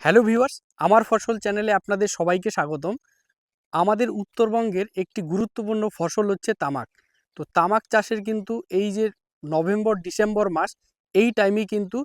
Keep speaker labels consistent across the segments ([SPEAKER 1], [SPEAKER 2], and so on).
[SPEAKER 1] Hello viewers, আমার ফসল চ্যানেলে আপনাদের সবাইকে স্বাগতম। আমাদের উত্তরবঙ্গের একটি গুরুত্বপূর্ণ ফসল হচ্ছে তামাক। তো তামাক চাষের কিন্তু এই যে নভেম্বর ডিসেম্বর মাস, এই টাইমেই কিন্তু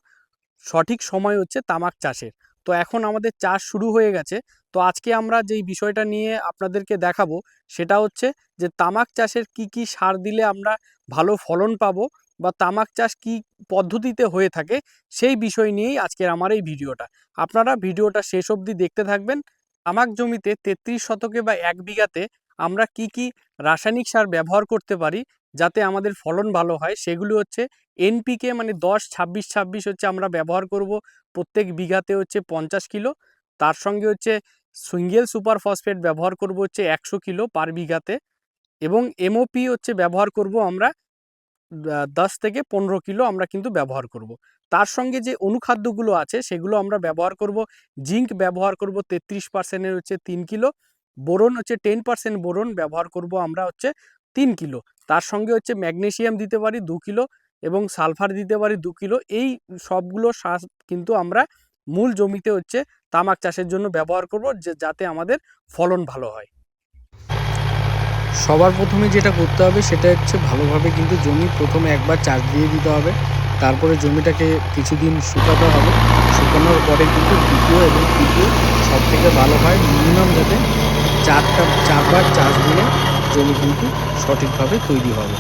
[SPEAKER 1] সঠিক সময় হচ্ছে তামাক চাষের। তো এখন আমাদের চাষ শুরু হয়ে গেছে। তো আজকে আমরা যেই বিষয়টা নিয়ে আপনাদেরকে দেখাবো সেটা হচ্ছে যে তামাক চাষের কি সার দিলে আমরা ভালো ফলন পাবো বা তামাক চাষ কি পদ্ধতিতে হয়ে থাকে, সেই বিষয় নিয়েই আজকের আমার এই ভিডিওটা। আপনারা ভিডিওটা শেষ অবধি দেখতে থাকবেন। তামাক জমিতে 33 শতকে বা 1 বিঘাতে আমরা কি রাসায়নিক সার ব্যবহার করতে পারি যাতে আমাদের ফলন ভালো হয়, সেগুলো হচ্ছে এনপিকে মানে 10-26-26 হচ্ছে আমরা ব্যবহার করব প্রত্যেক বিঘাতে হচ্ছে 50 কিলো। তার সঙ্গে হচ্ছে সিঙ্গেল সুপার ফসফেট ব্যবহার করব হচ্ছে 100 কিলো পার বিঘাতে, এবং এমওপি হচ্ছে ব্যবহার করব আমরা 10 থেকে 15 কিলো আমরা কিন্তু ব্যবহার করব। তার সঙ্গে যে অনুখাদ্যগুলো আছে সেগুলো আমরা ব্যবহার করব। জিঙ্ক ব্যবহার করব 33% হচ্ছে 3 কিলো, বোরন হচ্ছে 10% বোরন ব্যবহার করব আমরা হচ্ছে 3 কিলো। তার সঙ্গে হচ্ছে ম্যাগনেসিয়াম দিতে পারি 2 কিলো এবং সালফার দিতে পারি 2 কিলো। এই সবগুলো সার কিন্তু আমরা মূল জমিতে হচ্ছে তামাক চাষের জন্য ব্যবহার করব, যাতে আমাদের ফলন ভালো হয়। সবার প্রথমে যেটা করতে হবে সেটা হচ্ছে ভালোভাবে কিন্তু জমি প্রথমে একবার চাষ দিয়ে দিতে হবে। তারপরে জমিটাকে কিছুদিন শুকাতে হবে। শুকানোর পরে কিন্তু দ্বিতীয় এবং তৃতীয় সবথেকে ভালো হয় মিনিমাম যাতে চারবার চাষ দিলে জমি কিন্তু সঠিকভাবে তৈরি হবে।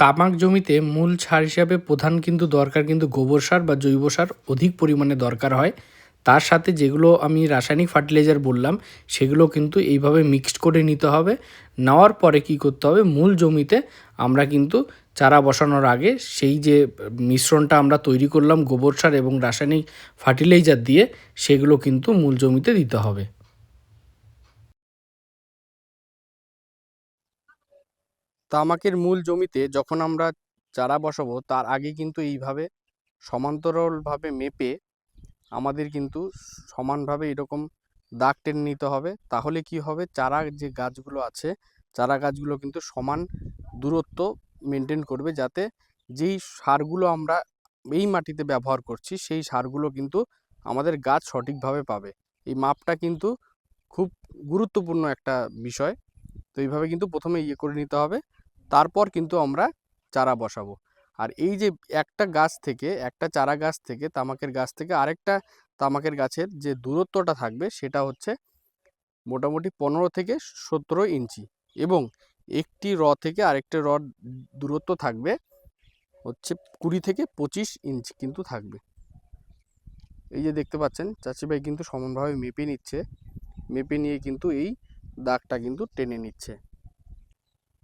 [SPEAKER 1] তামাক জমিতে মূল সার হিসাবে প্রধান কিন্তু দরকার কিন্তু গোবর সার বা জৈব সার অধিক পরিমাণে দরকার হয়। তার সাথে যেগুলো আমি রাসায়নিক ফার্টিলাইজার বললাম সেগুলো কিন্তু এইভাবে মিক্সড করে নিতে হবে। নেওয়ার পরে কি করতে হবে, মূল জমিতে আমরা কিন্তু চারা বসানোর আগে সেই যে মিশ্রণটা আমরা তৈরি করলাম গোবর সার এবং রাসায়নিক ফার্টিলাইজার দিয়ে, সেগুলো কিন্তু মূল জমিতে দিতে হবে। তামাকের মূল জমিতে যখন আমরা চারা বসাবো তার আগে কিন্তু এইভাবে সমান্তরালভাবে মেপে আমাদের কিন্তু সমানভাবে এরকম দাগ টেনে নিতে হবে। তাহলে কি হবে, চারা যে গাছগুলো আছে চারা গাছগুলো কিন্তু সমান দূরত্ব মেনটেন করবে, যাতে যেই সারগুলো আমরা এই মাটিতে ব্যবহার করছি সেই সারগুলো কিন্তু আমাদের গাছ সঠিকভাবে পাবে। এই মাপটা কিন্তু খুব গুরুত্বপূর্ণ একটা বিষয়। তো এইভাবে কিন্তু প্রথমে করে নিতে হবে, তারপর কিন্তু আমরা চারা বসাবো। আর এই যে একটা চারা গাছ থেকে তামাকের গাছ থেকে আরেকটা তামাকের গাছের যে দূরত্বটা থাকবে সেটা হচ্ছে মোটামুটি 15 থেকে 17 ইঞ্চি, এবং একটি থেকে আরেকটা দূরত্ব থাকবে হচ্ছে 20 থেকে 25 ইঞ্চি কিন্তু থাকবে। এই যে দেখতে পাচ্ছেন চাষি ভাই কিন্তু সমানভাবে মেপে নিচ্ছে, মেপে নিয়ে কিন্তু এই দাগটা কিন্তু টেনে নিচ্ছে।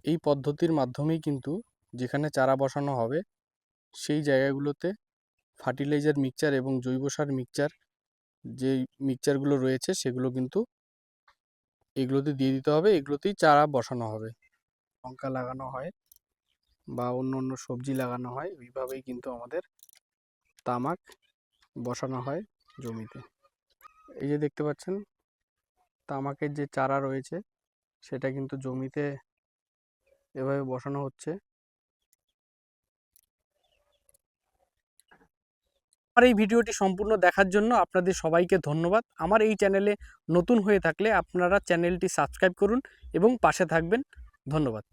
[SPEAKER 1] এই পদ্ধতির মাধ্যমেই কিন্তু যেখানে চারা বসানো হবে সেই জায়গাগুলোতে ফার্টিলাইজার মিক্সচার এবং জৈব সার মিক্সচার, যেই মিক্সচারগুলো রয়েছে সেগুলো কিন্তু এগুলোতে দিয়ে দিতে হবে। এগুলোতেই চারা বসানো হবে। লঙ্কা লাগানো হয় বা অন্য অন্য সবজি লাগানো হয়, ওইভাবেই কিন্তু আমাদের তামাক বসানো হয় জমিতে। এই যে দেখতে পাচ্ছেন তামাকের যে চারা রয়েছে সেটা কিন্তু জমিতে এভাবে বসানো হচ্ছে। আমার এই ভিডিওটি সম্পূর্ণ দেখার জন্য আপনাদের সবাইকে ধন্যবাদ। আমার এই চ্যানেলে নতুন হয়ে থাকলে আপনারা চ্যানেলটি সাবস্ক্রাইব করুন এবং পাশে থাকবেন। ধন্যবাদ।